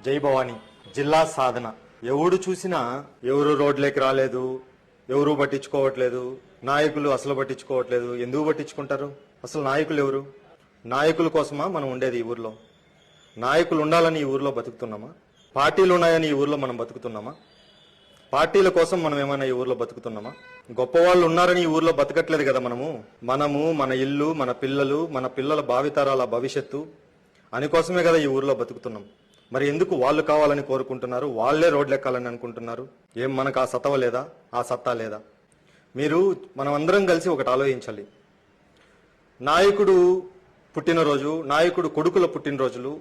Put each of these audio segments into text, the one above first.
జై భవానీ జిల్లా సాధన. ఎవడు చూసినా ఎవరు రోడ్లేకి రాలేదు, ఎవరు పట్టించుకోవట్లేదు, నాయకులు అసలు పట్టించుకోవట్లేదు. ఎందుకు పట్టించుకుంటారు? అసలు నాయకులు ఎవరు? నాయకుల కోసమా మనం ఉండేది ఈ ఊర్లో? నాయకులు ఉండాలని ఈ ఊర్లో బతుకుతున్నామా? పార్టీలు ఉన్నాయని ఈ ఊర్లో మనం బతుకుతున్నామా? పార్టీల కోసం మనం ఏమైనా ఈ ఊర్లో బతుకుతున్నామా? గొప్ప వాళ్ళు ఉన్నారని ఈ ఊర్లో బతకట్లేదు కదా. మనము మన ఇల్లు, మన పిల్లలు, మన పిల్లల భావితరాల భవిష్యత్తు అని కోసమే కదా ఈ ఊర్లో బతుకుతున్నాం. మరి ఎందుకు వాళ్ళు కావాలని కోరుకుంటున్నారు? వాళ్లే రోడ్లు ఎక్కాలని అనుకుంటున్నారు. ఏం మనకు ఆ సతవ లేదా? ఆ సత్తా లేదా? మనం అందరం కలిసి ఒకటి ఆలోచించాలి. నాయకుడు పుట్టినరోజు, నాయకుడు కొడుకుల పుట్టినరోజులు,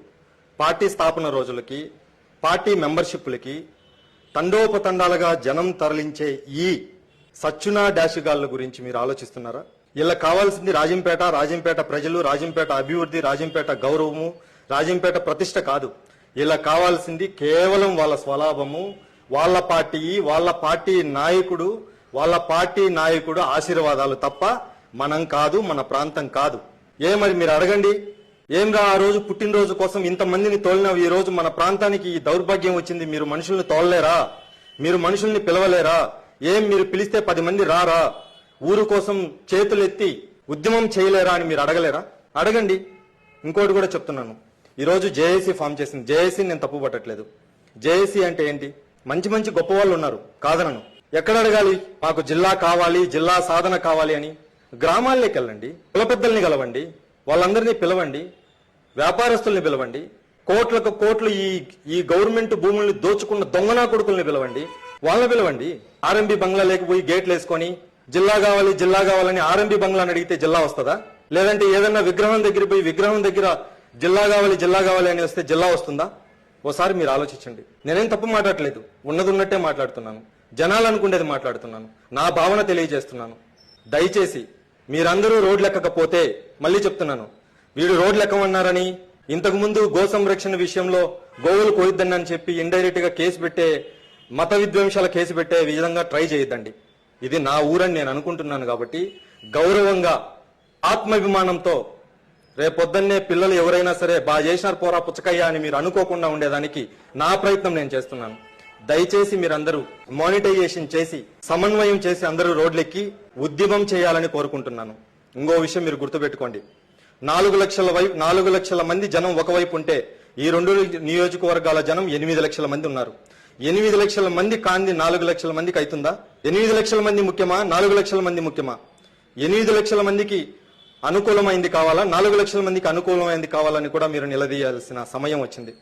పార్టీ స్థాపన రోజులకి, పార్టీ మెంబర్షిప్లకి తండోపతండాలుగా జనం తరలించే ఈ సచ్చునా డాషిగాళ్ల గురించి మీరు ఆలోచిస్తున్నారా? ఇలా కావాల్సింది రాజంపేట ప్రజలు, రాజంపేట అభివృద్ధి, రాజంపేట గౌరవము, రాజంపేట ప్రతిష్ట కాదు. ఇలా కావాల్సింది కేవలం వాళ్ళ స్వలాభము, వాళ్ళ పార్టీ నాయకుడు ఆశీర్వాదాలు తప్ప మనం కాదు, మన ప్రాంతం కాదు. మరి మీరు అడగండి, ఆ రోజు పుట్టినరోజు కోసం ఇంతమందిని తోలినవి ఈ రోజు మన ప్రాంతానికి ఈ దౌర్భాగ్యం వచ్చింది. మీరు మనుషుల్ని తోలలేరా? మీరు మనుషుల్ని పిలవలేరా? మీరు పిలిస్తే 10 మంది రారా? ఊరు కోసం చేతులెత్తి ఉద్యమం చేయలేరా అని మీరు అడగలేరా? అడగండి. ఇంకోటి కూడా చెప్తున్నాను, ఈ రోజు జేఏసీ ఫామ్ చేసింది. జేఏసీ నేను తప్పు పట్టట్లేదు. జేఏసీ అంటే ఏంటి? మంచి గొప్ప వాళ్ళు ఉన్నారు, కాదనను. ఎక్కడ అడగాలి? మాకు జిల్లా కావాలి, జిల్లా సాధన కావాలి అని గ్రామాల్లోకి వెళ్ళండి, కుల పెద్దల్ని కలవండి, వాళ్ళందరినీ పిలవండి, వ్యాపారస్తుల్ని పిలవండి, కోట్లకు కోట్లు ఈ గవర్నమెంట్ భూముల్ని దోచుకున్న దొంగనా కొడుకుల్ని పిలవండి, వాళ్ళని పిలవండి. ఆర్ఎంబీ బంగ్లా లేకపోయి గేట్లు వేసుకొని జిల్లా కావాలని ఆర్ఎంబీ బంగ్లాని అడిగితే జిల్లా వస్తుందా? లేదంటే ఏదన్నా విగ్రహం దగ్గర పోయి విగ్రహం దగ్గర జిల్లా కావాలి అని వస్తే జిల్లా వస్తుందా? ఓసారి మీరు ఆలోచించండి. నేనేం తప్పు మాట్లాడలేదు, ఉన్నది ఉన్నట్టే మాట్లాడుతున్నాను, జనాలు అనుకునేది మాట్లాడుతున్నాను, నా భావన తెలియజేస్తున్నాను. దయచేసి మీరందరూ రోడ్లు ఎక్కకపోతే, మళ్ళీ చెప్తున్నాను, వీడు రోడ్లు ఎక్కమన్నారని ఇంతకు ముందు గో సంరక్షణ విషయంలో గోవులు కోయిద్దని అని చెప్పి ఇండైరెక్ట్ గా కేసు పెట్టే, మత విద్వేషాల కేసు పెట్టే విధంగా ట్రై చేయొద్దండి. ఇది నా ఊరని నేను అనుకుంటున్నాను కాబట్టి గౌరవంగా, ఆత్మాభిమానంతో రేపొద్దున్నే పిల్లలు ఎవరైనా సరే బాగా చేసినారు పోరా పుచ్చకయ్య అని మీరు అనుకోకుండా ఉండేదానికి నా ప్రయత్నం నేను చేస్తున్నాను. దయచేసి మీరందరూ మానిటైజేషన్ చేసి, సమన్వయం చేసి అందరూ రోడ్లెక్కి ఉద్యమం చేయాలని కోరుకుంటున్నాను. ఇంకో విషయం మీరు గుర్తుపెట్టుకోండి, 4 లక్షల మంది జనం ఒకవైపు ఉంటే ఈ 2 నియోజకవర్గాల జనం 8 లక్షల మంది ఉన్నారు. 8 లక్షల మంది కాంది 4 లక్షల మందికి అవుతుందా? 8 లక్షల మంది ముఖ్యమా? 4 లక్షల మంది ముఖ్యమా? 8 లక్షల మందికి అనుకూలమైంది కావాలా? 4 లక్షల మందికి అనుకూలమైంది కావాలని కూడా మీరు నిలదీయాల్సిన సమయం వచ్చింది.